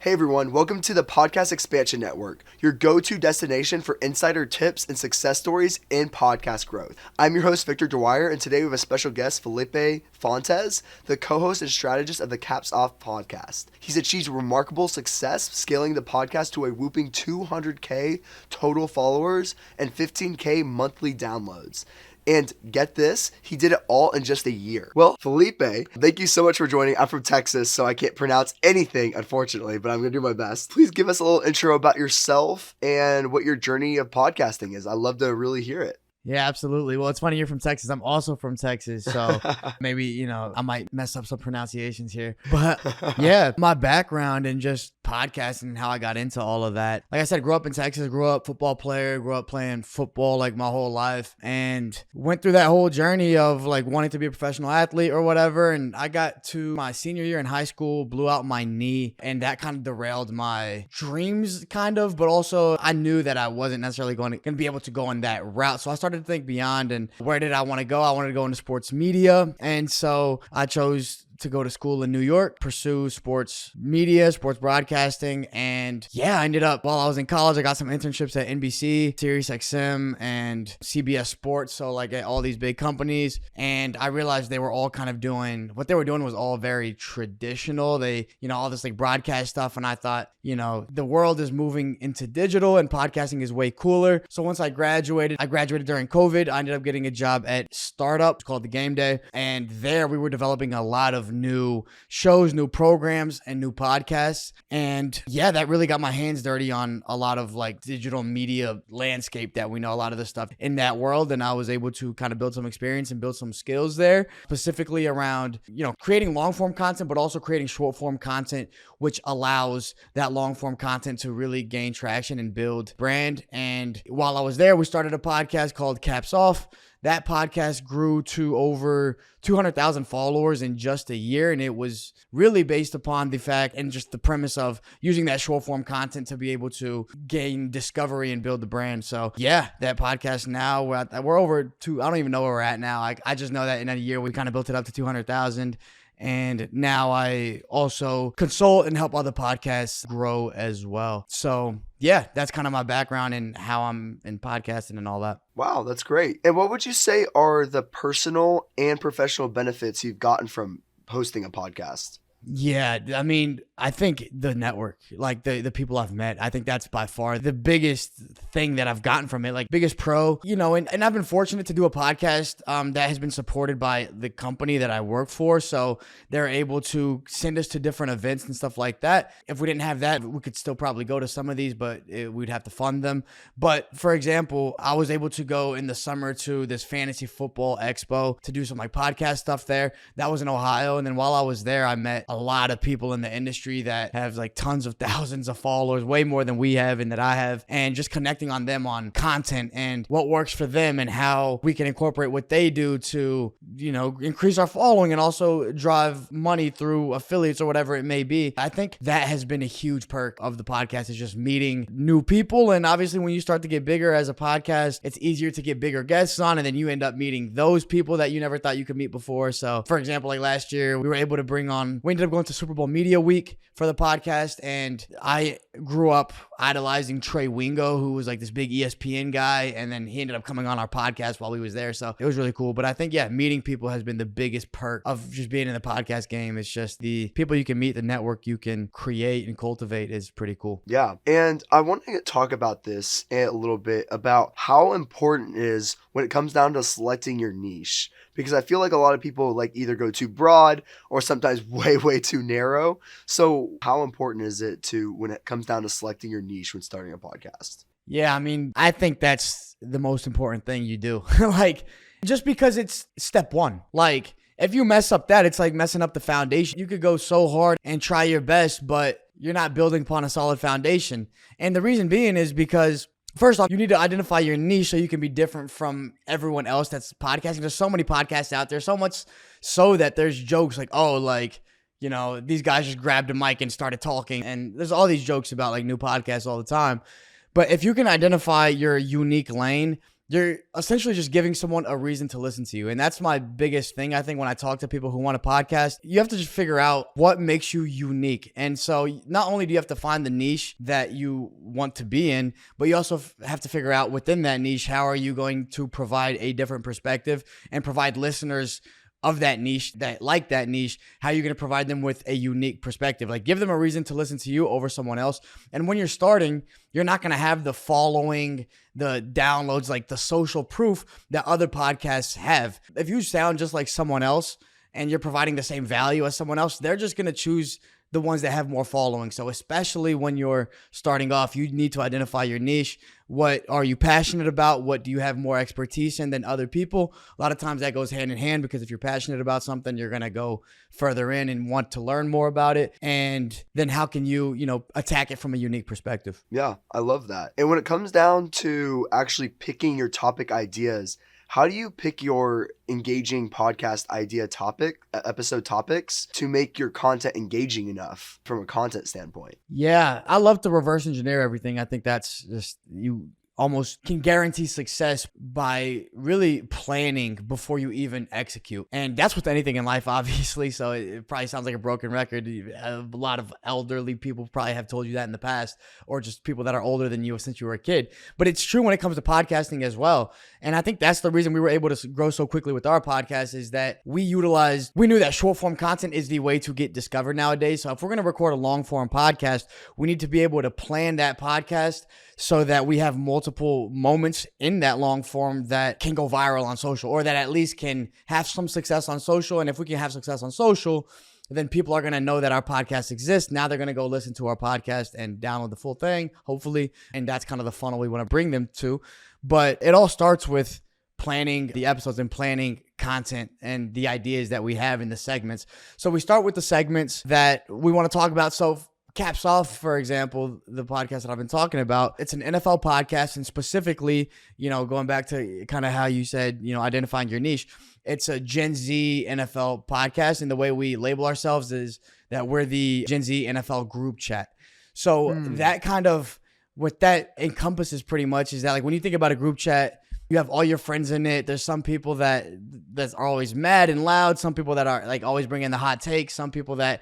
Hey everyone, welcome to the Podcast Expansion Network, your go-to destination for insider tips and success stories in podcast growth. I'm your host, Victor Dwyer, and today we have a special guest, Felipe Fontes, the co-host and strategist of the Caps Off podcast. He's achieved remarkable success scaling the podcast to a whooping 200K total followers and 15K monthly downloads. And get this, he did it all in just a year. Well, Felipe, thank you so much for joining. I'm from Texas, so I can't pronounce anything, unfortunately, but I'm going to do my best. Please give us a little intro about yourself and what your journey of podcasting is. I'd love to really hear it. Yeah, absolutely. Well, it's funny you're from Texas. I'm also from Texas. So maybe, I might mess up some pronunciations here. But yeah, my background and just podcasting and how I got into all of that. Like I said, grew up in Texas, grew up football player, grew up playing football like my whole life and went through that whole journey of like wanting to be a professional athlete or whatever. And I got to my senior year in high school, blew out my knee, and that kind of derailed my dreams kind of, but also I knew that I wasn't necessarily going to be able to go on that route. So I started to think beyond, and where did I want to go? I wanted to go into sports media. And so I chose to go to school in New York, pursue sports media, sports broadcasting. And yeah, I ended up, while I was in college, I got some internships at NBC, Sirius XM, and CBS Sports. So like at all these big companies. And I realized they were all kind of doing, what they were doing was all very traditional. They, all this like broadcast stuff. And I thought, the world is moving into digital and podcasting is way cooler. So once I graduated during COVID. I ended up getting a job at startup called The Game Day. And there we were developing a lot of new shows, new programs, and new podcasts. And yeah, that really got my hands dirty on a lot of like digital media landscape that we know a lot of the stuff in that world. And I was able to kind of build some experience and build some skills there, specifically around, creating long form content, but also creating short form content, which allows that long form content to really gain traction and build brand. And while I was there, we started a podcast called Caps Off. That podcast grew to over 200,000 followers in just a year. And it was really based upon the fact and just the premise of using that short form content to be able to gain discovery and build the brand. So yeah, that podcast now, we're over to, I don't even know where we're at now. I just know that in a year, we kind of built it up to 200,000. And now I also consult and help other podcasts grow as well. So yeah, that's kind of my background and how I'm in podcasting and all that. Wow, that's great. And what would you say are the personal and professional benefits you've gotten from hosting a podcast? Yeah, I mean, I think the network, like the people I've met, I think that's by far the biggest thing that I've gotten from it, like biggest pro, and I've been fortunate to do a podcast that has been supported by the company that I work for. So they're able to send us to different events and stuff like that. If we didn't have that, we could still probably go to some of these, but we'd have to fund them. But for example, I was able to go in the summer to this fantasy football expo to do some like podcast stuff there. That was in Ohio. And then while I was there, I met a lot of people in the industry that have like tons of thousands of followers, way more than we have and that I have, and just connecting on them on content and what works for them and how we can incorporate what they do to, increase our following and also drive money through affiliates or whatever it may be. I think that has been a huge perk of the podcast, is just meeting new people. And obviously when you start to get bigger as a podcast, it's easier to get bigger guests on, and then you end up meeting those people that you never thought you could meet before. So for example, like last year, we were able to bring on, we ended up going to Super Bowl Media Week for the podcast, and I grew up idolizing Trey Wingo, who was like this big ESPN guy, and then he ended up coming on our podcast while we was there. So it was really cool. But I think, yeah, meeting people has been the biggest perk of just being in the podcast game. It's just the people you can meet, the network you can create and cultivate is pretty cool. Yeah. And I want to talk about this a little bit, about how important it is when it comes down to selecting your niche. Because I feel like a lot of people like either go too broad or sometimes way too narrow. So how important is it when it comes down to selecting your niche when starting a podcast? Yeah, I mean, I think that's the most important thing you do. Like, just because it's step one. Like, if you mess up that, it's like messing up the foundation. You could go so hard and try your best, but you're not building upon a solid foundation. And the reason being is because, first off, you need to identify your niche so you can be different from everyone else that's podcasting. There's so many podcasts out there, so much so that there's jokes like, these guys just grabbed a mic and started talking. And there's all these jokes about like new podcasts all the time. But if you can identify your unique lane you're essentially just giving someone a reason to listen to you. And that's my biggest thing. I think when I talk to people who want a podcast, you have to just figure out what makes you unique. And so not only do you have to find the niche that you want to be in, but you also have to figure out within that niche, how are you going to provide a different perspective and provide listeners of that niche that like that niche, how you're going to provide them with a unique perspective. Like, give them a reason to listen to you over someone else. And when you're starting, you're not going to have the following, the downloads, like the social proof that other podcasts have. If you sound just like someone else and you're providing the same value as someone else, they're just going to choose the ones that have more following. So especially when you're starting off, you need to identify your niche. What are you passionate about? What do you have more expertise in than other people? A lot of times that goes hand in hand, because if you're passionate about something, you're going to go further in and want to learn more about it. And then how can you, attack it from a unique perspective? Yeah, I love that. And when it comes down to actually picking your topic ideas, how do you pick your engaging podcast episode topics to make your content engaging enough from a content standpoint? Yeah, I love to reverse engineer everything. I think that's just, you almost can guarantee success by really planning before you even execute. And that's with anything in life, obviously. So it probably sounds like a broken record. A lot of elderly people probably have told you that in the past, or just people that are older than you since you were a kid. But it's true when it comes to podcasting as well. And I think that's the reason we were able to grow so quickly with our podcast, is that we knew that short form content is the way to get discovered nowadays. So if we're going to record a long form podcast, we need to be able to plan that podcast so that we have multiple moments in that long form that can go viral on social, or that at least can have some success on social. And if we can have success on social, then people are going to know that our podcast exists. Now they're going to go listen to our podcast and download the full thing, hopefully. And that's kind of the funnel we want to bring them to. But it all starts with planning the episodes and planning content and the ideas that we have in the segments. So we start with the segments that we want to talk about. So Caps Off, for example, the podcast that I've been talking about, it's an NFL podcast, and specifically, going back to kind of how you said, identifying your niche, it's a Gen Z NFL podcast, and the way we label ourselves is that we're the Gen Z NFL group chat. So that kind of, what that encompasses pretty much is that, like, when you think about a group chat, you have all your friends in it. There's some people that are always mad and loud, some people that are like always bringing the hot takes, some people that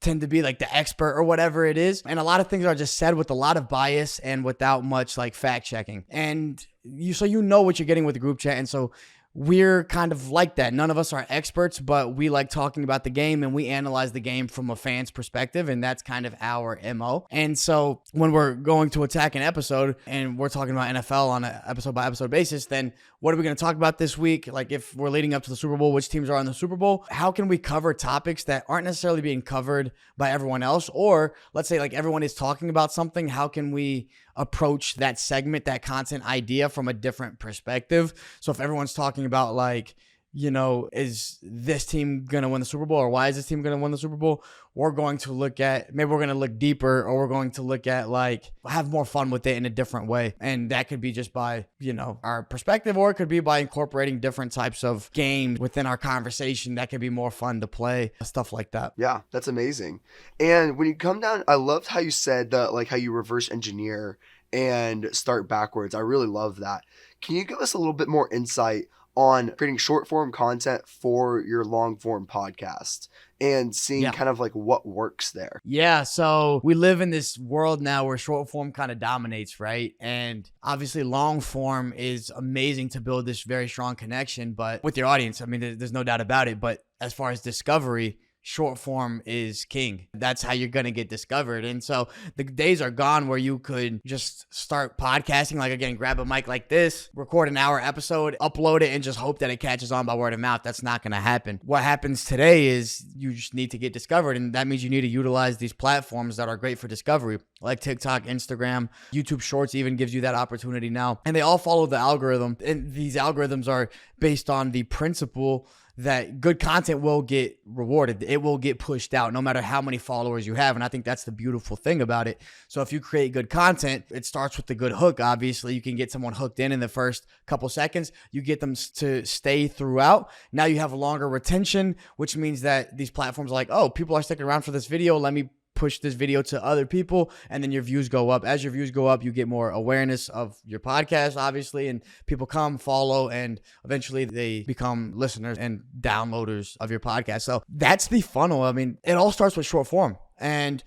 tend to be like the expert or whatever it is. And a lot of things are just said with a lot of bias and without much like fact checking. And so you know what you're getting with the group chat. And so we're kind of like that. None of us are experts, but we like talking about the game, and we analyze the game from a fan's perspective, and that's kind of our MO. And so when we're going to attack an episode and we're talking about NFL on an episode by episode basis, then what are we going to talk about this week? Like, if we're leading up to the Super Bowl, which teams are on the Super Bowl? How can we cover topics that aren't necessarily being covered by everyone else? Or let's say like everyone is talking about something. How can we approach that segment, that content idea from a different perspective? So if everyone's talking about like, is this team going to win the Super Bowl, or why is this team going to win the Super Bowl? We're going to look at, maybe we're going to look deeper, or we're going to look at like, have more fun with it in a different way. And that could be just by, our perspective, or it could be by incorporating different types of games within our conversation that could be more fun to play, stuff like that. Yeah, that's amazing. And when you come down, I loved how you said that, like how you reverse engineer and start backwards. I really love that. Can you give us a little bit more insight on creating short form content for your long form podcast and seeing kind of like what works there? Yeah. So we live in this world now where short form kind of dominates, right? And obviously long form is amazing to build this very strong connection, but with your audience, I mean, there's no doubt about it. But as far as discovery, short form is king. That's how you're going to get discovered. And so the days are gone where you could just start podcasting, like, again, grab a mic like this, record an hour episode, upload it, and just hope that it catches on by word of mouth. That's not going to happen. What happens today is you just need to get discovered. And that means you need to utilize these platforms that are great for discovery, like TikTok, Instagram, YouTube Shorts even gives you that opportunity now. And they all follow the algorithm. And these algorithms are based on the principle that good content will get rewarded. It will get pushed out no matter how many followers you have. And I think that's the beautiful thing about it. So if you create good content, it starts with the good hook. Obviously, you can get someone hooked in the first couple seconds. You get them to stay throughout. Now you have a longer retention, which means that these platforms are like, oh, people are sticking around for this video. Let me push this video to other people, and then your views go up. As your views go up, you get more awareness of your podcast, obviously, and people come, follow, and eventually they become listeners and downloaders of your podcast. So that's the funnel. I mean, it all starts with short form, and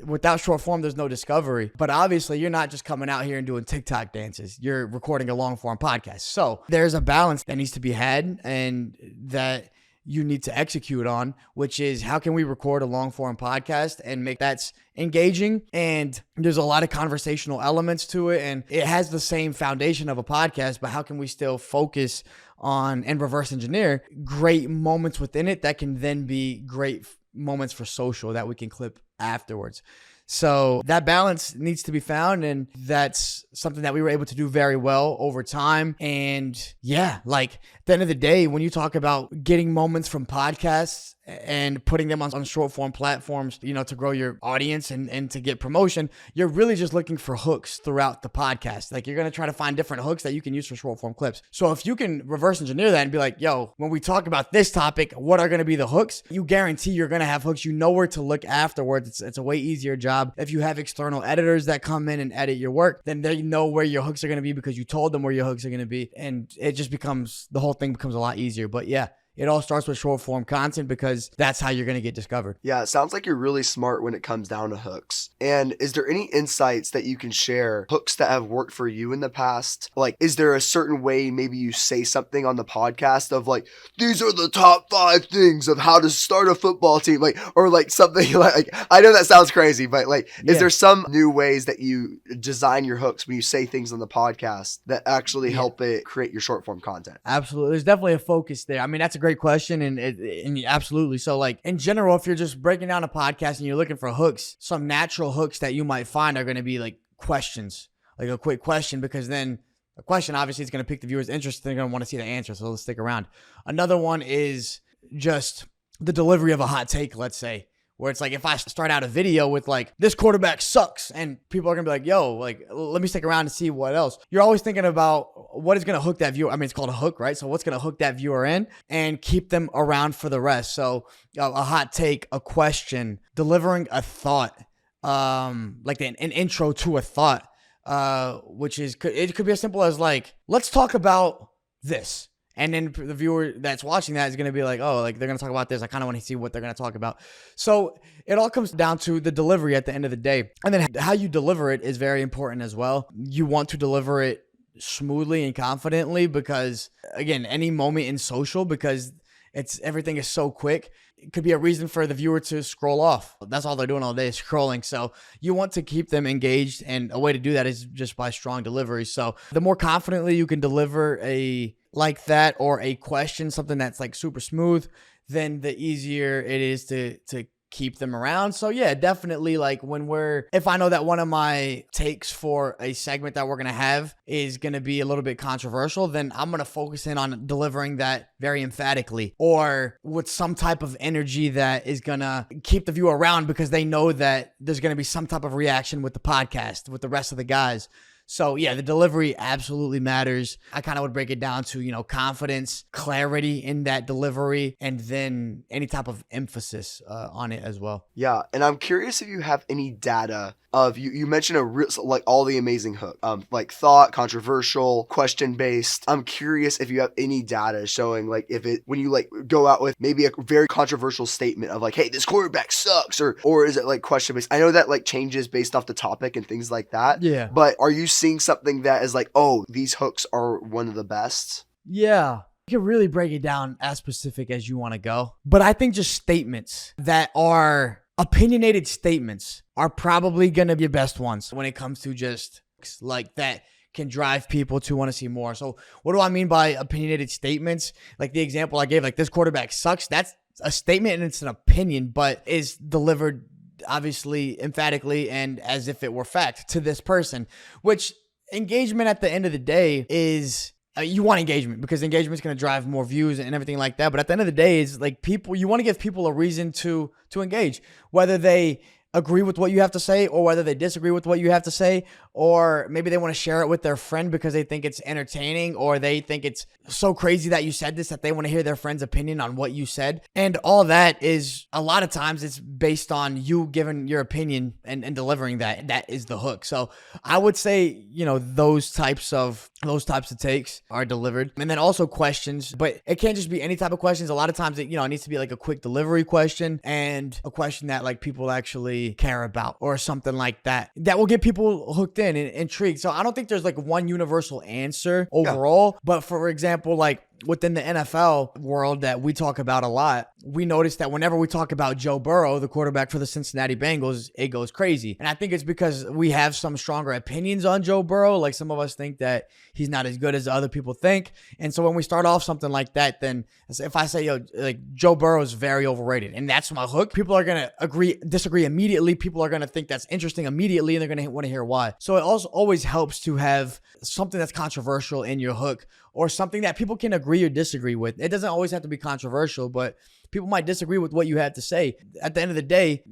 without short form, there's no discovery. But obviously, you're not just coming out here and doing TikTok dances. You're recording a long form podcast. So there's a balance that needs to be had and that you need to execute on, which is how can we record a long form podcast and make that's engaging? And there's a lot of conversational elements to it, and it has the same foundation of a podcast, but how can we still focus on and reverse engineer great moments within it that can then be great moments for social that we can clip afterwards? So that balance needs to be found, and that's something that we were able to do very well over time. And yeah, like at the end of the day, when you talk about getting moments from podcasts and putting them on short form platforms, you know, to grow your audience and to get promotion, you're really just looking for hooks throughout the podcast. Like you're going to try to find different hooks that you can use for short form clips. So if you can reverse engineer that and be like, yo, when we talk about this topic, what are going to be the hooks? You guarantee you're going to have hooks. You know where to look afterwards. It's a way easier job. If you have external editors that come in and edit your work, then they know where your hooks are going to be because you told them where your hooks are going to be. And it just becomes, the whole thing becomes a lot easier. But yeah, it all starts with short form content because that's how you're going to get discovered. Yeah, it sounds like you're really smart when it comes down to hooks. And is there any insights that you can share, hooks that have worked for you in the past? Like, is there a certain way maybe you say something on the podcast of like, these are the top 5 things of how to start a football team, like, or like something like I know that sounds crazy, but like, is there some new ways that you design your hooks when you say things on the podcast that actually help it create your short form content? Absolutely. There's definitely a focus there. I mean, that's a great question, and absolutely. So like in general, if you're just breaking down a podcast and you're looking for hooks, some natural hooks that you might find are going to be like questions, like a quick question, because then a question obviously is going to pique the viewer's interest. They're going to want to see the answer, so let's stick around. Another one is just the delivery of a hot take, let's say, where it's like if I start out a video with like, this quarterback sucks, and people are going to be like, yo, like, let me stick around and see what else. You're always thinking about what is going to hook that viewer. I mean, it's called a hook, right? So what's going to hook that viewer in and keep them around for the rest. So a hot take, a question, delivering a thought, like an intro to a thought, which is, it could be as simple as like, let's talk about this. And then the viewer that's watching that is going to be like, oh, like they're going to talk about this. I kind of want to see what they're going to talk about. So it all comes down to the delivery at the end of the day. And then how you deliver it is very important as well. You want to deliver it smoothly and confidently because, again, any moment in social, because everything is so quick, it could be a reason for the viewer to scroll off. That's all they're doing all day is scrolling. So you want to keep them engaged, and a way to do that is just by strong delivery. So the more confidently you can deliver like that, or a question, something that's like super smooth, then the easier it is to keep them around. So yeah, definitely like if I know that one of my takes for a segment that we're going to have is going to be a little bit controversial, then I'm going to focus in on delivering that very emphatically or with some type of energy that is going to keep the viewer around because they know that there's going to be some type of reaction with the podcast, with the rest of the guys. So yeah, the delivery absolutely matters. I kind of would break it down to, confidence, clarity in that delivery, and then any type of emphasis on it as well. Yeah, and I'm curious if you have any data of, you mentioned like all the amazing hook, like thought, controversial, question based. I'm curious if you have any data showing like when you like go out with maybe a very controversial statement of like, hey, this quarterback sucks, or is it like question based? I know that like changes based off the topic and things like that. Yeah. But are you seeing something that is like, oh, these hooks are one of the best? Yeah. You can really break it down as specific as you want to go. But I think just statements that are opinionated statements are probably going to be your best ones when it comes to just like that can drive people to want to see more. So what do I mean by opinionated statements? Like the example I gave, like this quarterback sucks. That's a statement and it's an opinion, but is delivered obviously emphatically and as if it were fact to this person, which engagement at the end of the day is you want engagement because engagement is going to drive more views and everything like that. But at the end of the day, is like you want to give people a reason to engage, whether they agree with what you have to say or whether they disagree with what you have to say, or maybe they want to share it with their friend because they think it's entertaining or they think it's so crazy that you said this that they want to hear their friend's opinion on what you said. And all that is, a lot of times it's based on you giving your opinion and delivering that. That is the hook. So I would say, those types of takes are delivered. And then also questions, but it can't just be any type of questions. A lot of times it needs to be like a quick delivery question and a question that like people actually care about or something like that will get people hooked in and intrigued. So I don't think there's like one universal answer overall, but for example, like within the NFL world that we talk about a lot, we notice that whenever we talk about Joe Burrow, the quarterback for the Cincinnati Bengals, it goes crazy. And I think it's because we have some stronger opinions on Joe Burrow. Like some of us think that he's not as good as other people think. And so when we start off something like that, then if I say, Joe Burrow is very overrated and that's my hook, people are going to disagree immediately. People are going to think that's interesting immediately and they're going to want to hear why. So it also always helps to have something that's controversial in your hook or something that people can agree or disagree with. It doesn't always have to be controversial, but people might disagree with what you had to say. At the end of the day,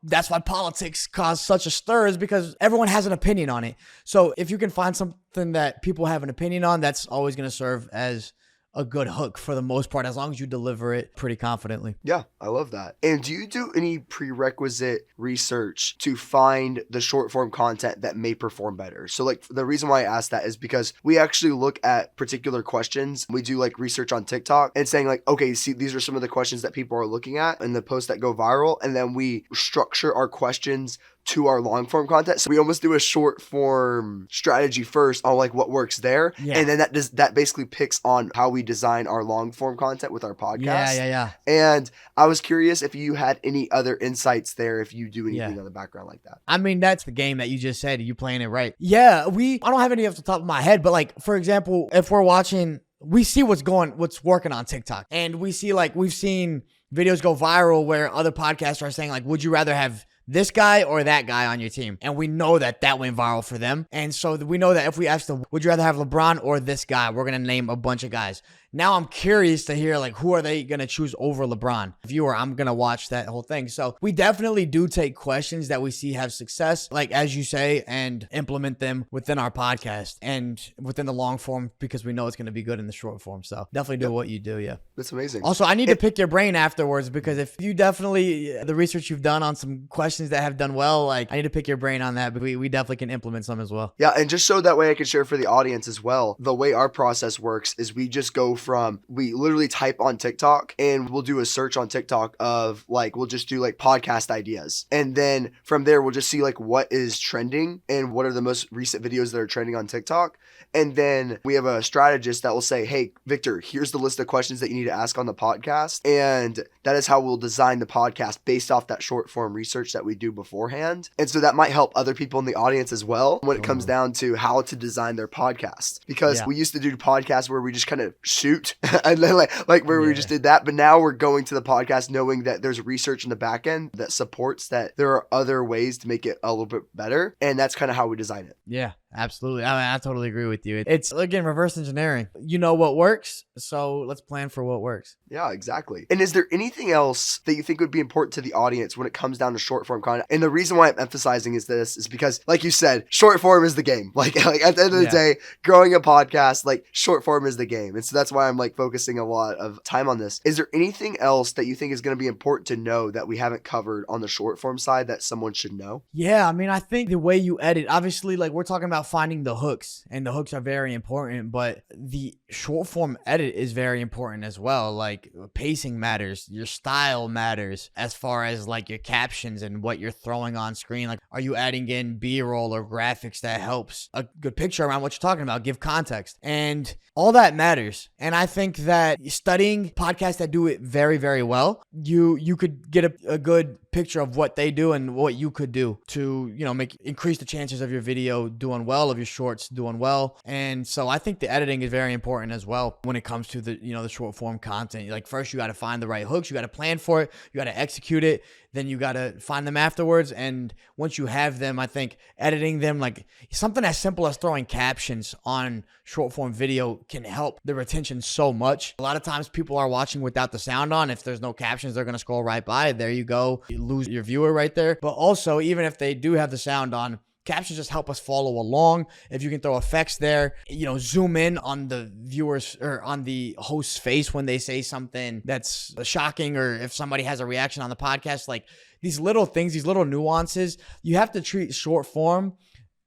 that's why politics cause such a stir, is because everyone has an opinion on it. So if you can find something that people have an opinion on, that's always going to serve as a good hook for the most part, as long as you deliver it pretty confidently. Yeah, I love that. And do you do any prerequisite research to find the short form content that may perform better? So like the reason why I ask that is because we actually look at particular questions. We do like research on TikTok and saying like, okay, see, these are some of the questions that people are looking at in the posts that go viral. And then we structure our questions to our long form content. So we almost do a short form strategy first on like what works there. Yeah. And then that basically picks on how we design our long form content with our podcast. Yeah. And I was curious if you had any other insights there, if you do anything on the background like that. I mean, that's the game that you just said. You playing it right. Yeah, I don't have any off the top of my head, but like, for example, if we're watching, we see what's working on TikTok. And we see we've seen videos go viral where other podcasts are saying like, would you rather have this guy or that guy on your team? And we know that went viral for them. And so we know that if we ask them, would you rather have LeBron or this guy? We're going to name a bunch of guys. Now I'm curious to hear who are they going to choose over LeBron? Viewer, I'm going to watch that whole thing. So we definitely do take questions that we see have success, like as you say, and implement them within our podcast and within the long form because we know it's going to be good in the short form. So definitely do what you do. Yeah. That's amazing. Also, I need to pick your brain afterwards because if you the research you've done on some questions that have done well, I need to pick your brain on that, but we definitely can implement some as well. Yeah. And just so that way I can share for the audience as well, the way our process works is we just go we literally type on TikTok and we'll do a search on TikTok of we'll just do podcast ideas. And then from there, we'll just see what is trending and what are the most recent videos that are trending on TikTok. And then we have a strategist that will say, hey, Victor, here's the list of questions that you need to ask on the podcast. And that is how we'll design the podcast based off that short form research that we do beforehand. And so that might help other people in the audience as well when it comes down to how to design their podcast. Because we used to do podcasts where we just kind of shoot and then we just did that. But now we're going to the podcast knowing that there's research in the back end that supports that there are other ways to make it a little bit better. And that's kind of how we design it. Yeah. Absolutely. I totally agree with you. It's, again, reverse engineering. You know what works, so let's plan for what works. Yeah, exactly. And is there anything else that you think would be important to the audience when it comes down to short form content? And the reason why I'm emphasizing is because, like you said, short form is the game. At the end of the day, growing a podcast, short form is the game. And so that's why I'm focusing a lot of time on this. Is there anything else that you think is going to be important to know that we haven't covered on the short form side that someone should know? Yeah, I mean, I think the way you edit, obviously, we're talking about finding the hooks, and the hooks are very important, but the short form edit is very important as well. Pacing matters, your style matters as far as your captions and what you're throwing on screen. Are you adding in B-roll or graphics that helps a good picture around what you're talking about, give context, and all that matters. And I think that studying podcasts that do it very, very well, you could get a good picture of what they do and what you could do to increase the chances of your video doing well, of your shorts doing well. And so I think the editing is very important as well when it comes to the short form content. Like first you got to find the right hooks. You got to plan for it. You got to execute it. Then you got to find them afterwards. And once you have them, I think editing them, like something as simple as throwing captions on short form video can help the retention so much. A lot of times people are watching without the sound on. If there's no captions, they're going to scroll right by. There you go. You lose your viewer right there. But also, even if they do have the sound on, captions just help us follow along. If you can throw effects there, zoom in on the viewers or on the host's face when they say something that's shocking, or if somebody has a reaction on the podcast, like these little things, these little nuances, you have to treat short form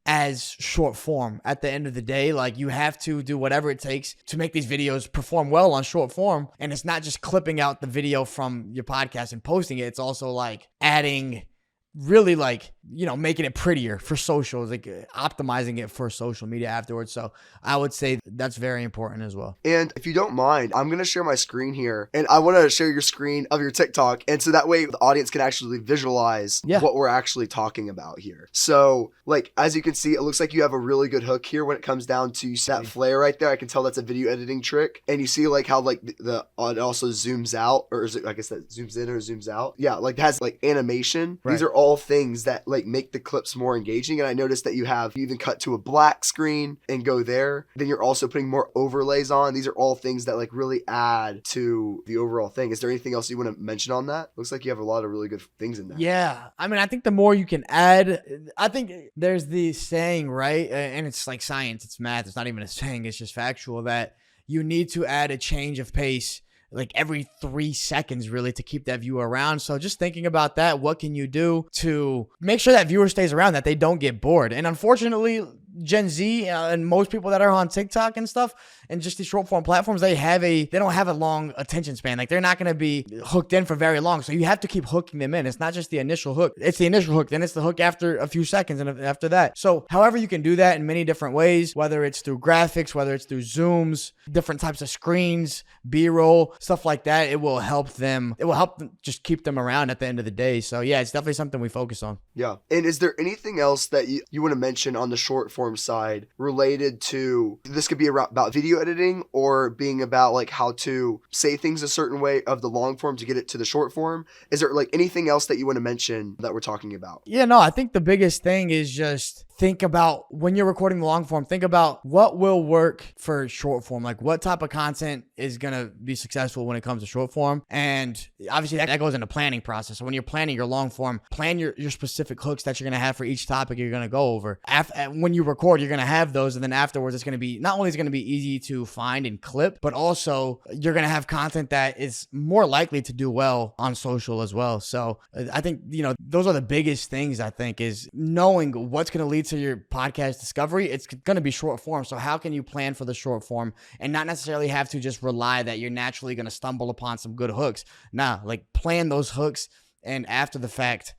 as short form at the end of the day. Like you have to do whatever it takes to make these videos perform well on short form. And it's not just clipping out the video from your podcast and posting it. It's also like adding really making it prettier for socials, like optimizing it for social media afterwards. So I would say that's very important as well. And if you don't mind, I'm going to share my screen here, and I want to share your screen of your TikTok. And so that way the audience can actually visualize what we're actually talking about here. So like, as you can see, it looks like you have a really good hook here when it comes down to that flare right there. I can tell that's a video editing trick. And you see like how like it also zooms out, or is it, I guess that zooms in or zooms out. Yeah. Like it has like animation. Right. These are all things that like make the clips more engaging. And I noticed that you even cut to a black screen and go there. Then you're also putting more overlays on. These are all things that like really add to the overall thing. Is there anything else you want to mention on that? Looks like you have a lot of really good things in there. Yeah. I mean, I think the more you can add, I think there's the saying, right? And it's like science, it's math. It's not even a saying. It's just factual that you need to add a change of pace like every 3 seconds really to keep that viewer around. So just thinking about that, what can you do to make sure that viewer stays around, that they don't get bored? And unfortunately, Gen Z and most people that are on TikTok and stuff and just these short form platforms, they don't have a long attention span. Like they're not going to be hooked in for very long. So you have to keep hooking them in. It's not just the initial hook. It's the initial hook. Then it's the hook after a few seconds and after that. So however you can do that in many different ways, whether it's through graphics, whether it's through zooms, different types of screens, B-roll, stuff like that, it will help them just keep them around at the end of the day. So yeah, it's definitely something we focus on. Yeah. And is there anything else that you want to mention on the short form side related to, this could be about video editing or being about like how to say things a certain way of the long form to get it to the short form? Is there like anything else that you want to mention that we're talking about? Yeah, no, I think the biggest thing is just think about when you're recording the long form, think about what will work for short form. Like what type of content is going to be successful when it comes to short form. And obviously that goes into planning process. So when you're planning your long form, plan your specific hooks that you're going to have for each topic you're going to go over. When you record, you're going to have those. And then afterwards, it's going to be, not only is it going to be easy to find and clip, but also you're going to have content that is more likely to do well on social as well. So I think, those are the biggest things, I think, is knowing what's going to lead to your podcast discovery. It's going to be short form. So how can you plan for the short form and not necessarily have to just rely that you're naturally going to stumble upon some good hooks? Nah, like plan those hooks and after the fact,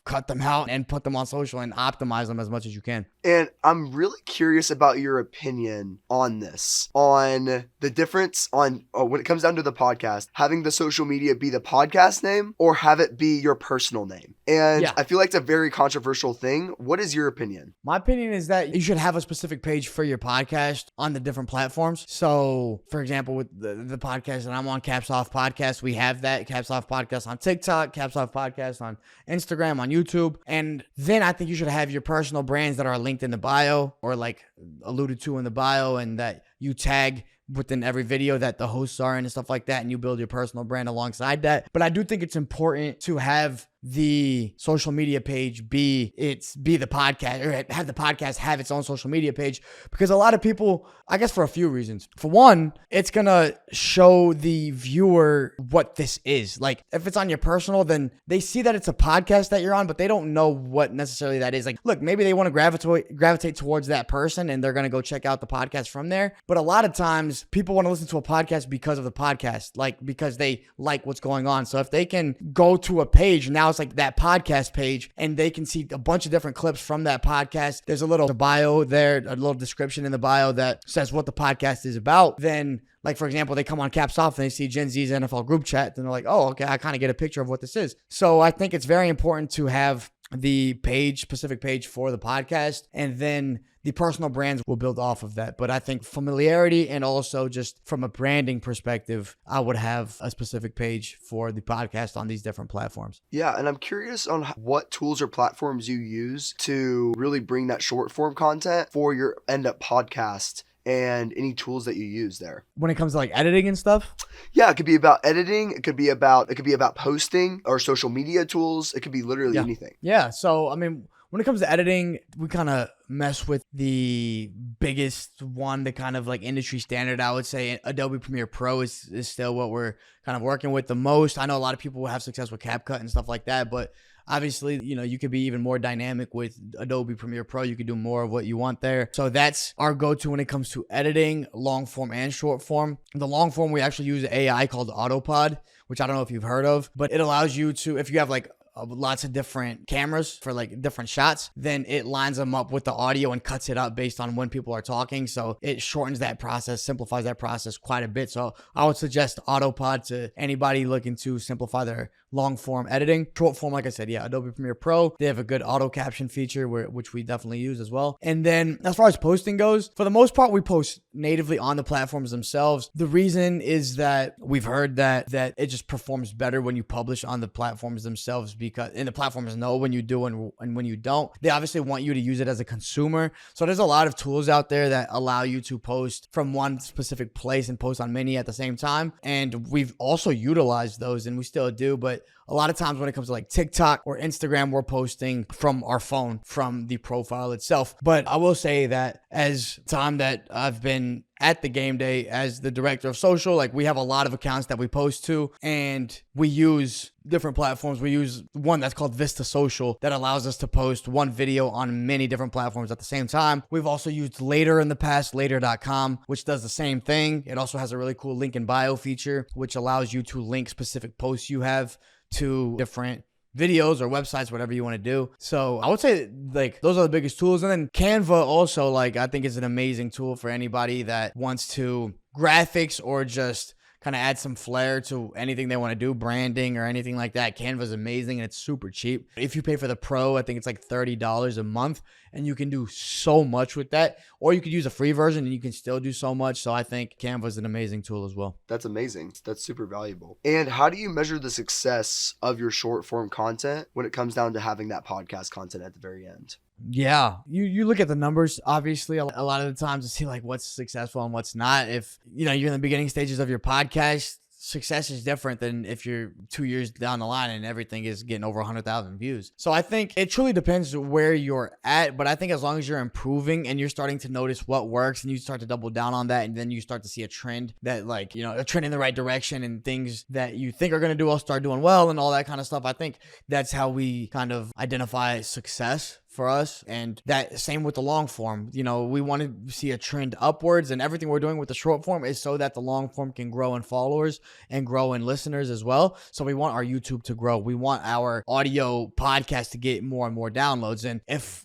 cut them out and put them on social and optimize them as much as you can. And I'm really curious about your opinion on this, on the difference on when it comes down to the podcast, having the social media be the podcast name or have it be your personal name. And I feel like it's a very controversial thing. What is your opinion? My opinion is that you should have a specific page for your podcast on the different platforms. So for example, with the podcast that I'm on, Caps Off Podcast, we have that Caps Off Podcast on TikTok, Caps Off Podcast on Instagram, on YouTube. And then I think you should have your personal brands that are linked in the bio or like alluded to in the bio, and that you tag within every video that the hosts are in and stuff like that, and you build your personal brand alongside that. But I do think it's important to have the social media page be the podcast, or have the podcast have its own social media page, because a lot of people, I guess for a few reasons. For one, it's gonna show the viewer what this is. Like if it's on your personal, then they see that it's a podcast that you're on, but they don't know what necessarily that is. Like, look, maybe they want to gravitate towards that person and they're gonna go check out the podcast from there. But a lot of times people want to listen to a podcast because of the podcast, like because they like what's going on. So if they can go to a page, now it's like that podcast page, and they can see a bunch of different clips from that podcast. There's a little bio there, a little description in the bio that says what the podcast is about. Then, like, for example, they come on Caps Off and they see Gen Z's NFL group chat, and they're like, oh, okay, I kind of get a picture of what this is. So I think it's very important to have the specific page for the podcast, and then the personal brands will build off of that. But I think familiarity and also just from a branding perspective, I would have a specific page for the podcast on these different platforms. Yeah, and I'm curious on what tools or platforms you use to really bring that short form content for your end up podcast and any tools that you use there. When it comes to like editing and stuff? Yeah, it could be about editing, it could be about posting or social media tools. It could be literally anything. Yeah, so I mean, when it comes to editing, we kind of mess with the biggest one, the kind of like industry standard. I would say Adobe Premiere Pro is still what we're kind of working with the most. I know a lot of people will have success with CapCut and stuff like that, but obviously, you could be even more dynamic with Adobe Premiere Pro. You could do more of what you want there. So that's our go-to when it comes to editing, long form and short form. The long form, we actually use AI called Autopod, which I don't know if you've heard of, but it allows you to, if you have like lots of different cameras for like different shots, then it lines them up with the audio and cuts it up based on when people are talking. So it shortens that process, simplifies that process quite a bit. So I would suggest Autopod to anybody looking to simplify their long form editing. Short form, like I said, Adobe Premiere Pro, they have a good auto caption feature which we definitely use as well. And then as far as posting goes, for the most part, we post natively on the platforms themselves. The reason is that we've heard that it just performs better when you publish on the platforms themselves, because the platforms know when you do and when you don't. They obviously want you to use it as a consumer. So there's a lot of tools out there that allow you to post from one specific place and post on many at the same time. And we've also utilized those, and we still do, but a lot of times when it comes to like TikTok or Instagram, we're posting from our phone, from the profile itself. But I will say that as time that I've been at the game day as the director of social, like we have a lot of accounts that we post to, and we use different platforms. We use one that's called Vista Social that allows us to post one video on many different platforms at the same time. We've also used Later in the past, later.com, which does the same thing. It also has a really cool link in bio feature, which allows you to link specific posts you have to different videos or websites, whatever you want to do. So I would say like those are the biggest tools. And then Canva also, like, I think is an amazing tool for anybody that wants to graphics or just kind of add some flair to anything they want to do, branding or anything like that. Canva is amazing and it's super cheap. If you pay for the pro, I think it's like $30 a month, and you can do so much with that. Or you could use a free version and you can still do so much. So I think Canva is an amazing tool as well. That's amazing. That's super valuable. And how do you measure the success of your short form content when it comes down to having that podcast content at the very end? Yeah, you look at the numbers, obviously, a lot of the times to see like what's successful and what's not. If you're in the beginning stages of your podcast, success is different than if you're 2 years down the line and everything is getting over 100,000 views. So I think it truly depends where you're at, but I think as long as you're improving and you're starting to notice what works and you start to double down on that, and then you start to see a trend that like, a trend in the right direction, and things that you think are going to do will start doing well and all that kind of stuff. I think that's how we kind of identify success for us. And that same with the long form. We want to see a trend upwards, and everything we're doing with the short form is so that the long form can grow in followers and grow in listeners as well. So we want our YouTube to grow. We want our audio podcast to get more and more downloads.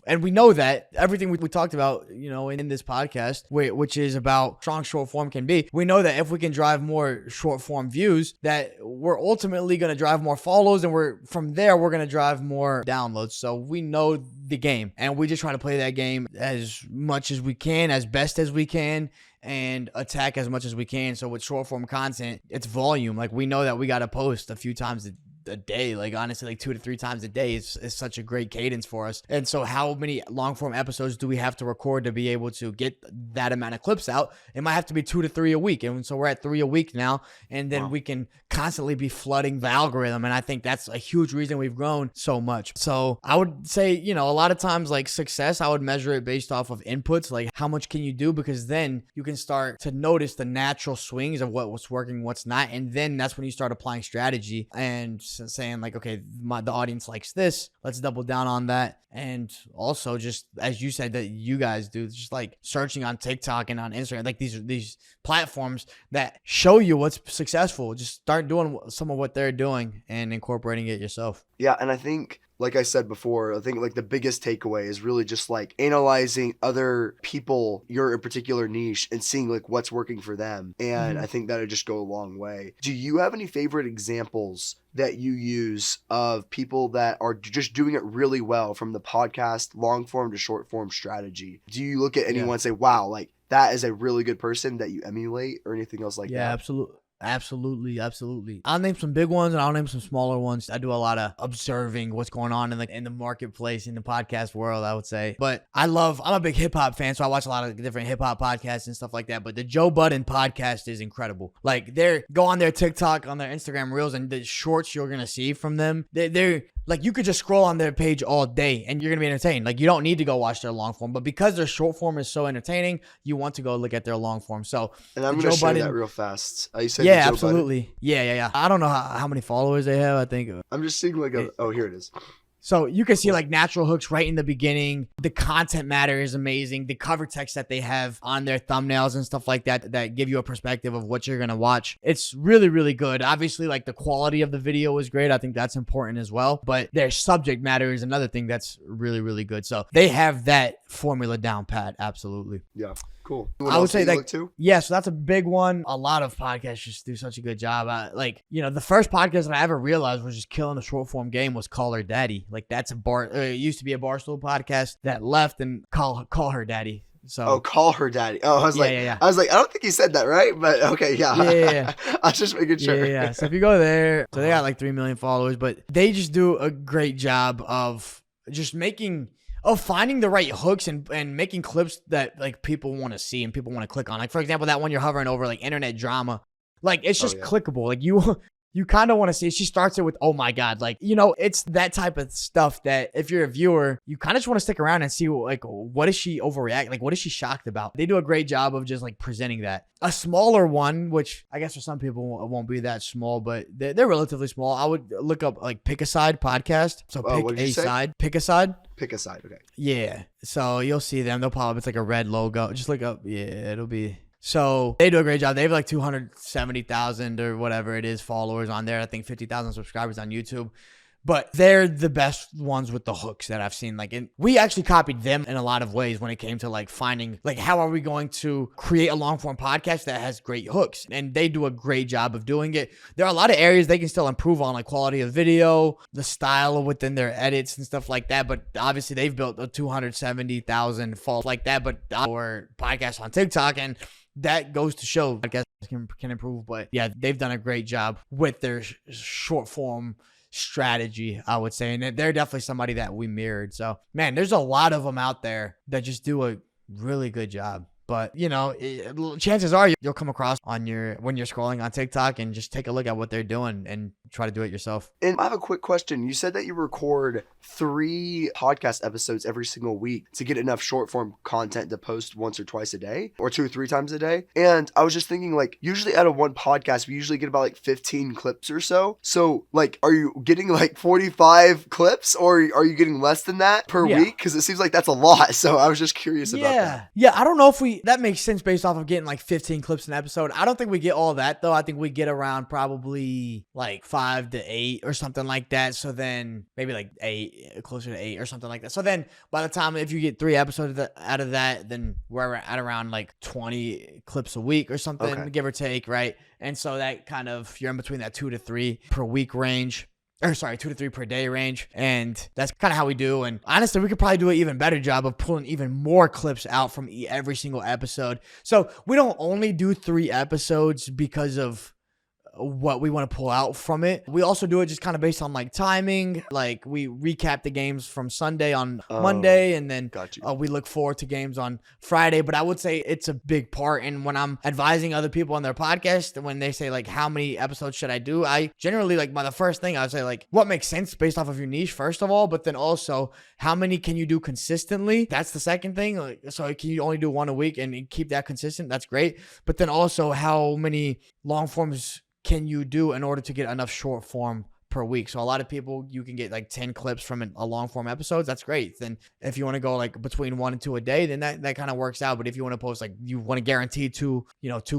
And we know that everything we talked about, in this podcast, which is about strong short form can be, we know that if we can drive more short form views, that we're ultimately going to drive more follows, and from there, we're going to drive more downloads. So we know the game, and we just try to play that game as much as we can, as best as we can, and attack as much as we can. So with short form content, it's volume. Like, we know that we got to post a few times a day, like honestly, like 2 to 3 times a day is such a great cadence for us. And so how many long form episodes do we have to record to be able to get that amount of clips out? It might have to be 2 to 3 a week. And so we're at 3 a week now, and then we can constantly be flooding the algorithm. And I think that's a huge reason we've grown so much. So I would say, a lot of times, like, success, I would measure it based off of inputs, like how much can you do, because then you can start to notice the natural swings of what's working, what's not. And then that's when you start applying strategy and saying like, okay, the audience likes this, let's double down on that. And also, just as you said that you guys do, just like searching on TikTok and on Instagram, like these platforms that show you what's successful. Just start doing some of what they're doing and incorporating it yourself. Yeah, and I think like I said before, I think like the biggest takeaway is really just like analyzing other people, your particular niche, and seeing like what's working for them. And I think that'll just go a long way. Do you have any favorite examples that you use of people that are just doing it really well from the podcast long form to short form strategy? Do you look at anyone and say, wow, like that is a really good person that you emulate, or anything else like that? Yeah, absolutely. Absolutely. I'll name some big ones and I'll name some smaller ones. I do a lot of observing what's going on in the marketplace, in the podcast world, I would say. But I'm a big hip hop fan, so I watch a lot of different hip hop podcasts and stuff like that. But the Joe Budden podcast is incredible. Like go on their TikTok, on their Instagram reels, and the shorts you're gonna see from them, they're like, you could just scroll on their page all day and you're going to be entertained. Like, you don't need to go watch their long form, but because their short form is so entertaining, you want to go look at their long form. So, and I'm going to share that real fast. You said yeah, absolutely. Budden. Yeah. I don't know how many followers they have. I think I'm just seeing like here it is. So you can see like natural hooks right in the beginning. The content matter is amazing. The cover text that they have on their thumbnails and stuff like that give you a perspective of what you're going to watch. It's really, really good. Obviously, like the quality of the video is great. I think that's important as well. But their subject matter is another thing that's really, really good. So they have that formula down pat. Absolutely. Yeah. Cool. I would say that, so that's a big one. A lot of podcasts just do such a good job. The first podcast that I ever realized was just killing the short form game was Call Her Daddy. Like that's it used to be a Barstool podcast that left, and Call Her Daddy. So Call Her Daddy. Oh, I was I was like, I don't think he said that right, but okay, yeah. I was just making sure. Yeah. So if you go there, so they got like 3 million followers, but they just do a great job of just finding the right hooks and making clips that like people want to see and people want to click on. Like, for example, that one you're hovering over, like internet drama, like it's just clickable. Like you kind of want to see it. She starts it with, oh my God. Like, it's that type of stuff that if you're a viewer, you kind of just want to stick around and see like, what is she overreacting? Like, what is she shocked about? They do a great job of just like presenting that. A smaller one, which I guess for some people it won't be that small, but they're relatively small. I would look up like Pick a Side podcast. So pick a side. Pick a side. Okay. Yeah. So you'll see them. They'll pop up. It's like a red logo. Just look up. Yeah, it'll be. So they do a great job. They have like 270,000 or whatever it is followers on there. I think 50,000 subscribers on YouTube. But they're the best ones with the hooks that I've seen. Like, we actually copied them in a lot of ways when it came to like finding, like, how are we going to create a long form podcast that has great hooks? And they do a great job of doing it. There are a lot of areas they can still improve on, like quality of video, the style within their edits and stuff like that. But obviously they've built a 270,000 followers like that. But our podcast on TikTok, and that goes to show podcasts can improve. But yeah, they've done a great job with their short form strategy, I would say. And they're definitely somebody that we mirrored. So, man, there's a lot of them out there that just do a really good job. But, chances are you'll come across when you're scrolling on TikTok and just take a look at what they're doing and try to do it yourself. And I have a quick question. You said that you record 3 podcast episodes every single week to get enough short form content to post once or twice a day, or 2 or 3 times a day. And I was just thinking, like, usually out of one podcast, we usually get about like 15 clips or so. So, like, are you getting like 45 clips, or are you getting less than that per week? Because it seems like that's a lot. So I was just curious about that. Yeah, I don't know if that makes sense based off of getting like 15 clips an episode. I don't think we get all that though. I think we get around probably like 5 to 8 or something like that. So then maybe like 8, closer to 8 or something like that. So then by the time, if you get 3 episodes out of that, then we're at around like 20 clips a week or something, give or take, right? And so that kind of, you're in between that 2 to 3 per week range. 2 to 3 per day range. And that's kind of how we do. And honestly, we could probably do an even better job of pulling even more clips out from every single episode. So we don't only do 3 episodes because of what we want to pull out from it. We also do it just kind of based on like timing. Like, we recap the games from Sunday on Monday, and then we look forward to games on Friday. But I would say it's a big part. And when I'm advising other people on their podcast, when they say like, how many episodes should I do? I generally, like, by the first thing I would say, like, what makes sense based off of your niche, first of all, but then also how many can you do consistently? That's the second thing. Like, so can you only do 1 a week and keep that consistent? That's great. But then also, how many long forms can you do in order to get enough short form per week. So a lot of people, you can get like 10 clips from a long form episodes. That's great. Then if you want to go like between 1 and 2 a day, then that kind of works out. But if you want to post like, you want to guarantee two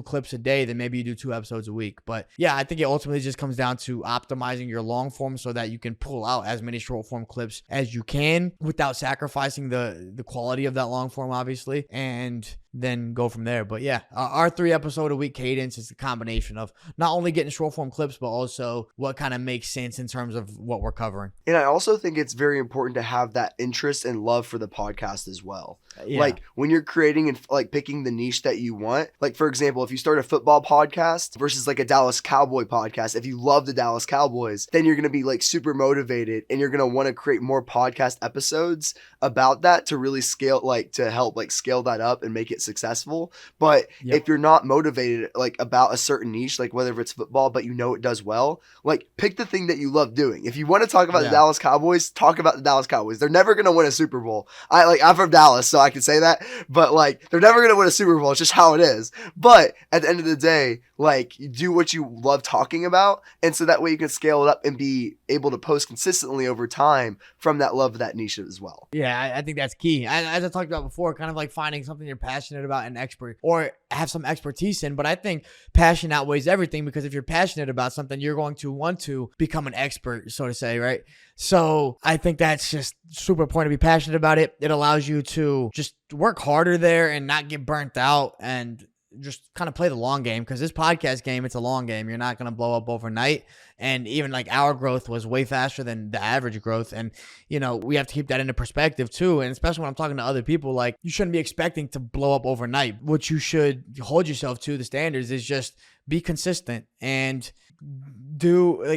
clips a day, then maybe you do 2 episodes a week. But yeah, I think it ultimately just comes down to optimizing your long form so that you can pull out as many short form clips as you can without sacrificing the quality of that long form, obviously, and then go from there. But yeah, our 3 episode a week cadence is a combination of not only getting short form clips, but also what kind of makes sense in terms of what we're covering. And I also think it's very important to have that interest and love for the podcast as well. Yeah. Like when you're creating and like picking the niche that you want, like for example, if you start a football podcast versus like a Dallas Cowboy podcast, if you love the Dallas Cowboys, then you're going to be like super motivated and you're going to want to create more podcast episodes about that to really scale, like to help like scale that up and make it successful. But if you're not motivated like about a certain niche, like whether it's football, but you know it does well, like pick the thing that you love doing. If you want to talk about the Dallas Cowboys, talk about the Dallas Cowboys. They're never going to win a Super Bowl. I'm from Dallas, so I can say that, but like they're never going to win a Super Bowl. It's just how it is. But at the end of the day, like you do what you love talking about. And so that way you can scale it up and be able to post consistently over time from that love of that niche as well. Yeah, I think that's key. As I talked about before, kind of like finding something you're passionate about and expert or have some expertise in. But I think passion outweighs everything, because if you're passionate about something, you're going to want to become an expert, so to say, right? So I think that's just super important to be passionate about it. It allows you to just work harder there and not get burnt out and just kind of play the long game, because this podcast game, it's a long game. You're not going to blow up overnight. And even like our growth was way faster than the average growth. And, we have to keep that into perspective too. And especially when I'm talking to other people, like you shouldn't be expecting to blow up overnight. What you should hold yourself to, the standards, is just be consistent and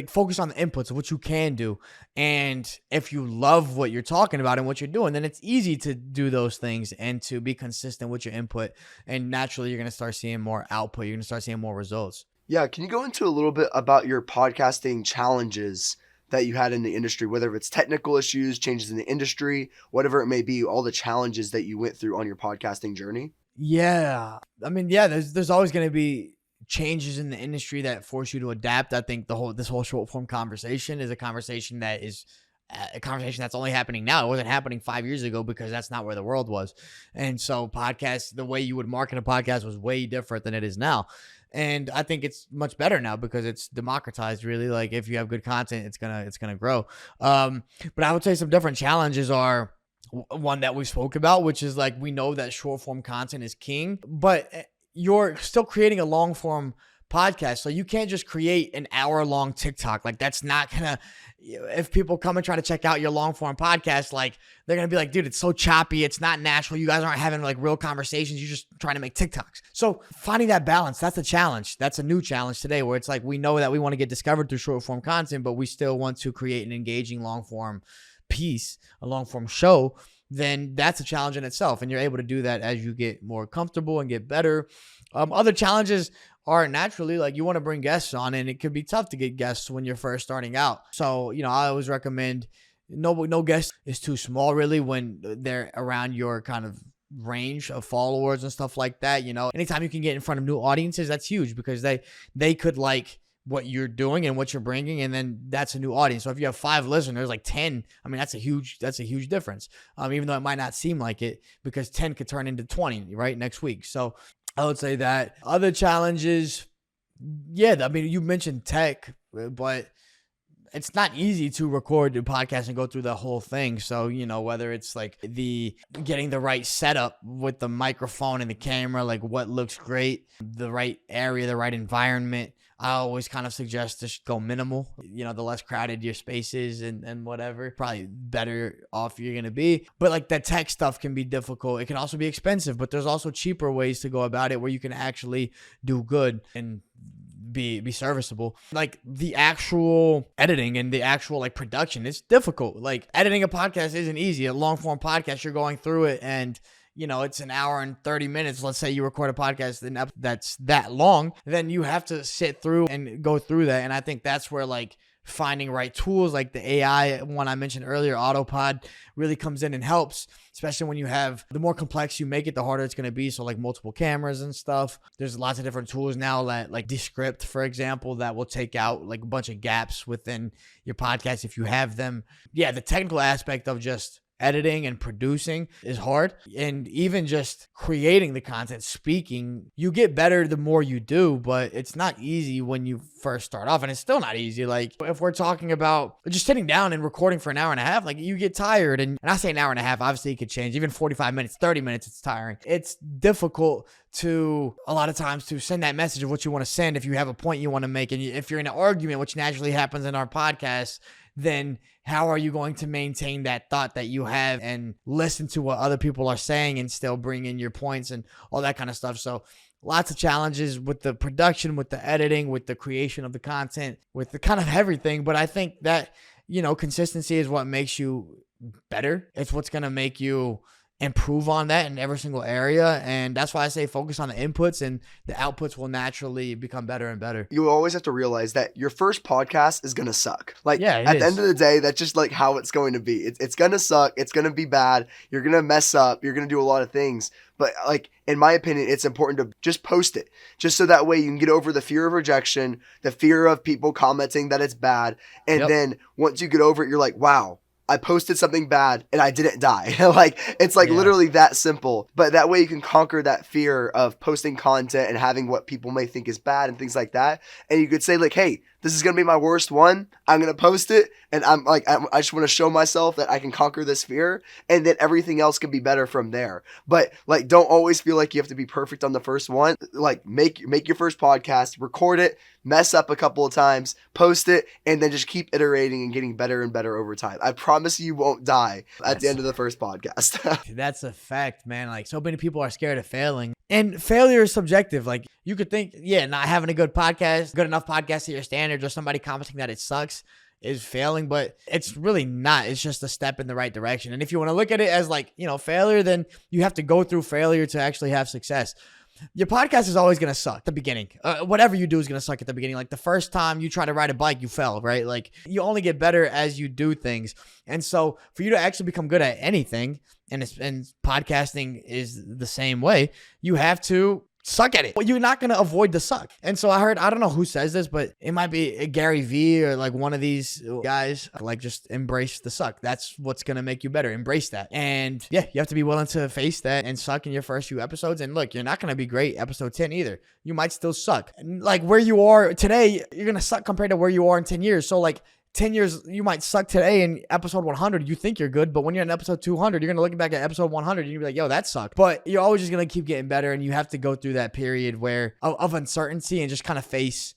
focus on the inputs of what you can do. And if you love what you're talking about and what you're doing, then it's easy to do those things and to be consistent with your input. And naturally, you're going to start seeing more output. You're going to start seeing more results. Yeah. Can you go into a little bit about your podcasting challenges that you had in the industry, whether it's technical issues, changes in the industry, whatever it may be, all the challenges that you went through on your podcasting journey? Yeah. I mean, there's always going to be changes in the industry that force you to adapt. I think this whole short form conversation is a conversation that's only happening now. It wasn't happening 5 years ago, because that's not where the world was. And so podcasts, the way you would market a podcast was way different than it is now. And I think it's much better now because it's democratized, really. Like if you have good content, it's gonna grow. But I would say some different challenges are one that we spoke about, which is like, we know that short form content is king, but you're still creating a long form podcast. So you can't just create an hour-long TikTok. Like that's not gonna, if people come and try to check out your long-form podcast, like they're gonna be like, dude, it's so choppy, it's not natural, you guys aren't having like real conversations, you're just trying to make TikToks. So finding that balance, that's a challenge. That's a new challenge today, where it's like, we know that we want to get discovered through short-form content, but we still want to create an engaging long-form piece, a long-form show. Then that's a challenge in itself. And you're able to do that as you get more comfortable and get better. Other challenges are naturally like, you want to bring guests on, and it could be tough to get guests when you're first starting out. So, I always recommend no guest is too small, really, when they're around your kind of range of followers and stuff like that. Anytime you can get in front of new audiences, that's huge, because they could like what you're doing and what you're bringing, and then that's a new audience. So if you have 5 listeners, like 10, I mean, that's a huge difference. Even though it might not seem like it, because 10 could turn into 20 right next week. So I would say that. Other challenges, I mean, you mentioned tech, but it's not easy to record a podcast and go through the whole thing. So, whether it's like getting the right setup with the microphone and the camera, like what looks great, the right area, the right environment, I always kind of suggest to go minimal. The less crowded your space is and whatever, probably better off you're going to be. But like that tech stuff can be difficult. It can also be expensive, but there's also cheaper ways to go about it where you can actually do good and be serviceable. Like the actual editing and the actual like production, it's difficult. Like editing a podcast isn't easy. A long form podcast, you're going through it and it's an hour and 30 minutes. Let's say you record a podcast that's that long, then you have to sit through and go through that. And I think that's where like finding right tools like the AI one I mentioned earlier, Autopod, really comes in and helps, especially when you have, the more complex you make it, the harder it's going to be. So like multiple cameras and stuff. There's lots of different tools now that like Descript, for example, that will take out like a bunch of gaps within your podcast if you have them. Yeah, the technical aspect of just editing and producing is hard, and even just creating the content, speaking, you get better the more you do, but it's not easy when you first start off, and it's still not easy. Like if we're talking about just sitting down and recording for an hour and a half, like you get tired, and I say an hour and a half, obviously it could change, even 45 minutes, 30 minutes, it's tiring. It's difficult to a lot of times to send that message of what you want to send if you have a point you want to make, and if you're in an argument, which naturally happens in our podcast, then how are you going to maintain that thought that you have and listen to what other people are saying and still bring in your points and all that kind of stuff? So lots of challenges with the production, with the editing, with the creation of the content, with the kind of everything. But I think that, consistency is what makes you better. It's what's going to make you improve on that in every single area. And that's why I say focus on the inputs, and the outputs will naturally become better and better. You always have to realize that your first podcast is going to suck. Like Yeah, at the end of the day, that's just like how it's going to be. It's going to suck. It's going to be bad. You're going to mess up. You're going to do a lot of things. But like, in my opinion, it's important to just post it, just so that way you can get over the fear of rejection, the fear of people commenting that it's bad. And then once you get over it, you're like, wow, I posted something bad and I didn't die. It's literally that simple. But that way you can conquer that fear of posting content and having what people may think is bad and things like that. And you could say like, hey, this is going to be my worst one. I'm going to post it. And I just want to show myself that I can conquer this fear, and then everything else can be better from there. But like, don't always feel like you have to be perfect on the first one. Like make your first podcast, record it, mess up a couple of times, post it, and then just keep iterating and getting better and better over time. I promise you won't die at the end of the first podcast. That's a fact, man. Like so many people are scared of failing. And failure is subjective. Like you could think, not having a good enough podcast to your standards, or somebody commenting that it sucks is failing, but it's really not. It's just a step in the right direction. And if you want to look at it as like, failure, then you have to go through failure to actually have success. Your podcast is always going to suck at the beginning. Whatever you do is going to suck at the beginning. Like the first time you try to ride a bike, you fell, right? Like you only get better as you do things. And so for you to actually become good at anything, and podcasting is the same way, you have to suck at it. Well, you're not going to avoid the suck. And so I don't know who says this, but it might be Gary Vee or like one of these guys, like just embrace the suck. That's what's going to make you better. Embrace that. And you have to be willing to face that and suck in your first few episodes. And look, you're not going to be great episode 10 either. You might still suck. Like where you are today, you're going to suck compared to where you are in 10 years. So like 10 years, you might suck today in episode 100. You think you're good, but when you're in episode 200, you're going to look back at episode 100 and you'll be like, yo, that sucked. But you're always just going to keep getting better, and you have to go through that period of uncertainty and just kind of face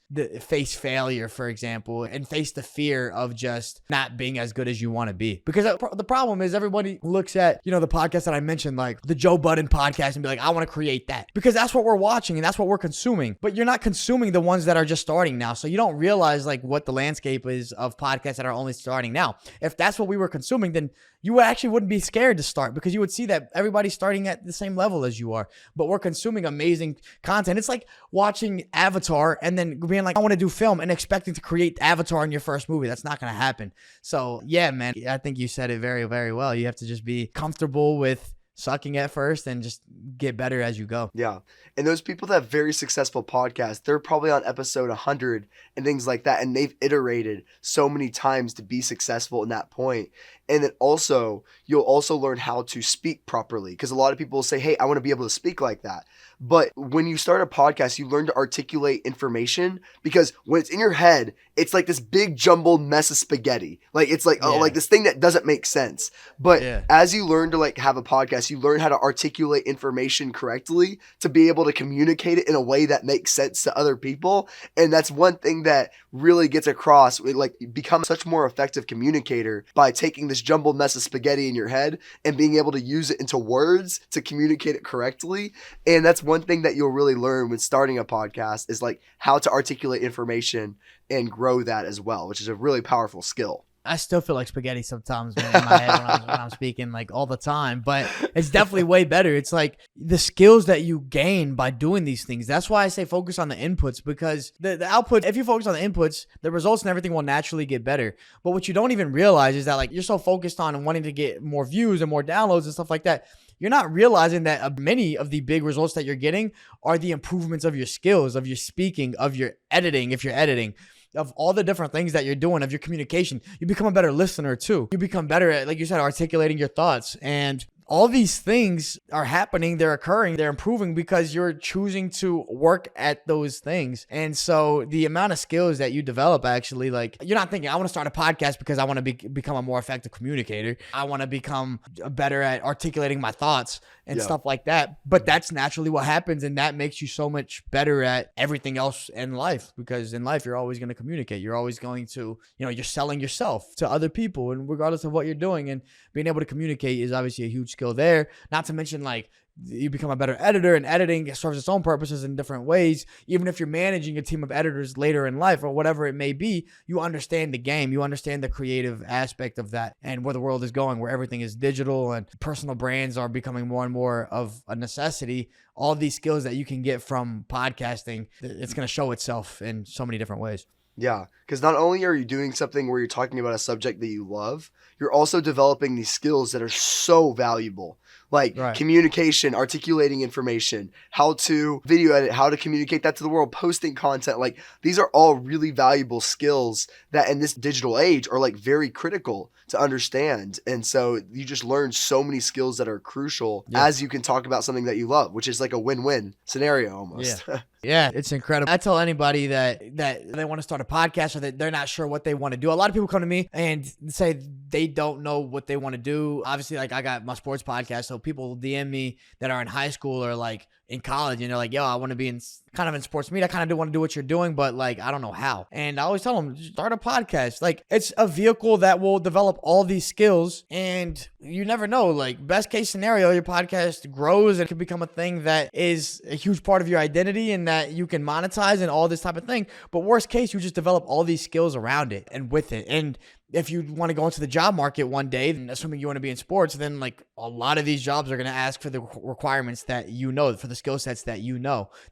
failure, for example, and face the fear of just not being as good as you want to be. Because the problem is everybody looks at, the podcast that I mentioned, like the Joe Budden podcast, and be like, I want to create that, because that's what we're watching and that's what we're consuming. But you're not consuming the ones that are just starting now. So you don't realize like what the landscape is of podcasts that are only starting now. If that's what we were consuming, then you actually wouldn't be scared to start, because you would see that everybody's starting at the same level as you are. But we're consuming amazing content. It's like watching Avatar and then being like, I want to do film, and expecting to create Avatar in your first movie. That's not going to happen. So yeah, man, I think you said it very, very well. You have to just be comfortable with sucking at first and just get better as you go. Yeah. And those people that have very successful podcasts, they're probably on episode 100 and things like that. And they've iterated so many times to be successful in that point. And then also, you'll also learn how to speak properly, because a lot of people will say, hey, I want to be able to speak like that. But when you start a podcast, you learn to articulate information, because when it's in your head, it's like this big jumbled mess of spaghetti. Like it's like, like this thing that doesn't make sense. But as you learn to like have a podcast, you learn how to articulate information correctly to be able to communicate it in a way that makes sense to other people. And that's one thing that really gets across. Like you become such more effective communicator by taking this jumbled mess of spaghetti in your head and being able to use it into words to communicate it correctly. And that's one thing that you'll really learn when starting a podcast, is like how to articulate information and grow that as well, which is a really powerful skill. I still feel like spaghetti sometimes, man, in my head when I'm speaking, like, all the time. But it's definitely way better. It's like the skills that you gain by doing these things. That's why I say focus on the inputs, because the output, if you focus on the inputs, the results and everything will naturally get better. But what you don't even realize is that, like, you're so focused on wanting to get more views and more downloads and stuff like that, you're not realizing that many of the big results that you're getting are the improvements of your skills, of your speaking, of your editing, if you're editing, of all the different things that you're doing, of your communication. You become a better listener too. You become better at, like you said, articulating your thoughts. And all these things are happening, they're occurring, they're improving because you're choosing to work at those things. And so the amount of skills that you develop, actually, like, you're not thinking, I want to start a podcast because I want to become a more effective communicator. I want to become better at articulating my thoughts and stuff like that. But that's naturally what happens. And that makes you so much better at everything else in life, because in life, you're always going to communicate. You're always going to, you're selling yourself to other people, and regardless of what you're doing, and being able to communicate is obviously a huge skill there. Not to mention, like, you become a better editor, and editing serves its own purposes in different ways. Even if you're managing a team of editors later in life or whatever it may be, you understand the game, you understand the creative aspect of that and where the world is going, where everything is digital and personal brands are becoming more and more of a necessity. All these skills that you can get from podcasting, it's going to show itself in so many different ways. Yeah, because not only are you doing something where you're talking about a subject that you love, you're also developing these skills that are so valuable, like communication, articulating information, how to video edit, how to communicate that to the world, posting content. Like, these are all really valuable skills that in this digital age are, like, very critical to understand. And so you just learn so many skills that are crucial as you can talk about something that you love, which is like a win-win scenario almost. Yeah. Yeah, it's incredible. I tell anybody that they want to start a podcast or that they're not sure what they want to do. A lot of people come to me and say they don't know what they want to do. Obviously, like, I got my sports podcast, so people DM me that are in high school or, like, in college, and they're like, yo, I want to be in sports media. I kind of do want to do what you're doing, but, like, I don't know how. And I always tell them, start a podcast. Like, it's a vehicle that will develop all these skills, and you never know. Like, best case scenario, your podcast grows and can become a thing that is a huge part of your identity and that you can monetize and all this type of thing. But worst case, you just develop all these skills around it and with it. And if you want to go into the job market one day, then assuming you want to be in sports, then, like, a lot of these jobs are going to ask for the requirements that for the skill sets that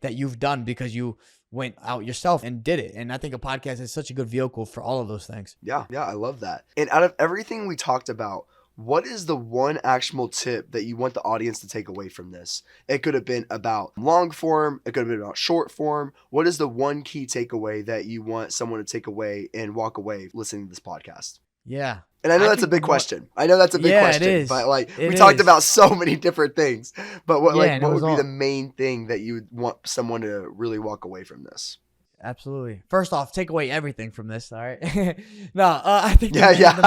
that you've done because you went out yourself and did it. And I think a podcast is such a good vehicle for all of those things. Yeah, I love that. And out of everything we talked about, what is the one actionable tip that you want the audience to take away from this? It could have been about long form. It could have been about short form. What is the one key takeaway that you want someone to take away and walk away listening to this podcast? Yeah. And I know that's a big question. Question. It is. But, like, we talked about so many different things. But what would be the main thing that you would want someone to really walk away from this? Absolutely. First off, take away everything from this. All right. No, I think. The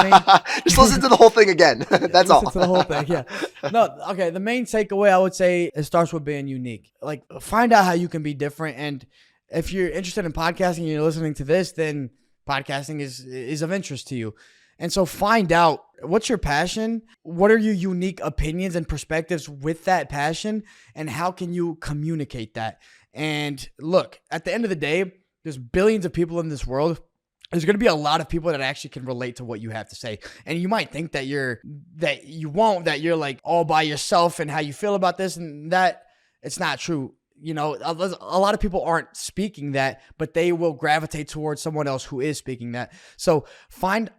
main... Just listen to the whole thing again. That's all. Listen to the whole thing. Yeah. No. Okay. The main takeaway, I would say, it starts with being unique. Like, find out how you can be different. And if you're interested in podcasting and you're listening to this, then podcasting is of interest to you. And so find out what's your passion, what are your unique opinions and perspectives with that passion, and how can you communicate that? And look, at the end of the day, there's billions of people in this world. There's going to be a lot of people that actually can relate to what you have to say. And you might think that you're like all by yourself and how you feel about this and that. It's not true. A lot of people aren't speaking that, but they will gravitate towards someone else who is speaking that. So find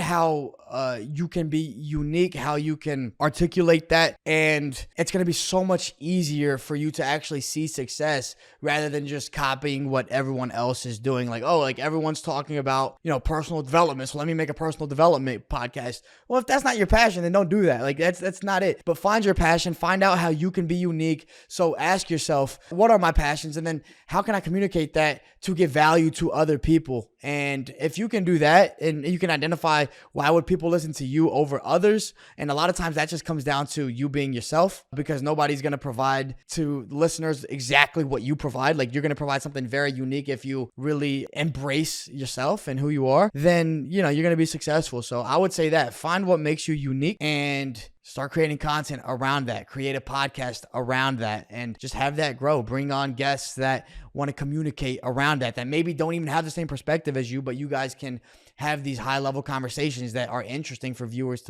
how you can be unique, how you can articulate that. And it's going to be so much easier for you to actually see success rather than just copying what everyone else is doing. Like, oh, like everyone's talking about, personal development. So let me make a personal development podcast. Well, if that's not your passion, then don't do that. Like that's not it. But find your passion, find out how you can be unique. So ask yourself, what are my passions? And then how can I communicate that to give value to other people? And if you can do that and you can identify why would people listen to you over others, and a lot of times that just comes down to you being yourself, because nobody's going to provide to listeners exactly what you provide. Like, you're going to provide something very unique. If you really embrace yourself and who you are, then you're going to be successful. So I would say that find what makes you unique and start creating content around that. Create a podcast around that and just have that grow. Bring on guests that want to communicate around that maybe don't even have the same perspective as you, but you guys can have these high level conversations that are interesting for viewers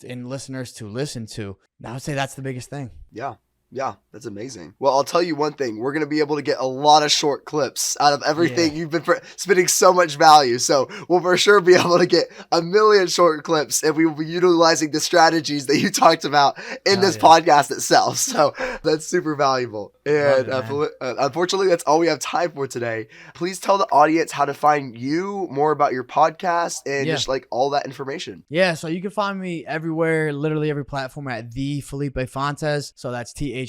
and listeners to listen to. I would say that's the biggest thing. Yeah. Yeah, that's amazing. Well, I'll tell you one thing. We're going to be able to get a lot of short clips out of everything. You've been spending so much value. So we'll for sure be able to get a million short clips, and we will be utilizing the strategies that you talked about in this podcast itself. So that's super valuable. And unfortunately, that's all we have time for today. Please tell the audience how to find you, more about your podcast, and just like all that information. Yeah, so you can find me everywhere, literally every platform at the Felipe Fontes. So that's TheFelipeFontes,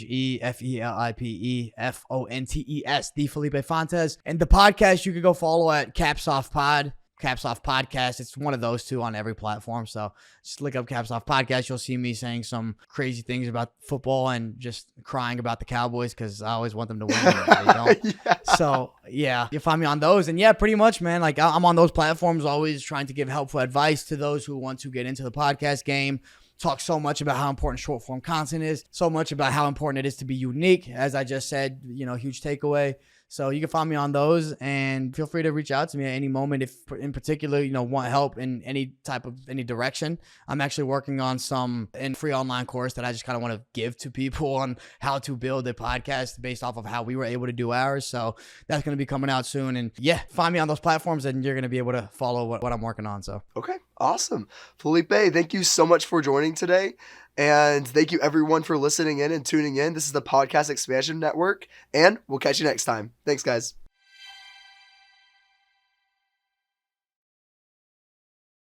the Felipe Fontes. And the podcast you could go follow at Caps Off Podcast. It's one of those two on every platform. So just look up Caps Off Podcast. You'll see me saying some crazy things about football and just crying about the Cowboys because I always want them to win. They don't. So yeah, you'll find me on those. And yeah, pretty much, man, like I'm on those platforms always trying to give helpful advice to those who want to get into the podcast game. Talk so much about how important short form content is, so much about how important it is to be unique. As I just said, huge takeaway. So you can find me on those, and feel free to reach out to me at any moment if in particular, want help in any direction. I'm actually working on some free online course that I just kind of want to give to people on how to build a podcast based off of how we were able to do ours. So that's going to be coming out soon. And yeah, find me on those platforms and you're going to be able to follow what I'm working on. So, okay, awesome. Felipe, thank you so much for joining today. And thank you everyone for listening in and tuning in. This is the Podcast Expansion Network, and we'll catch you next time. Thanks, guys.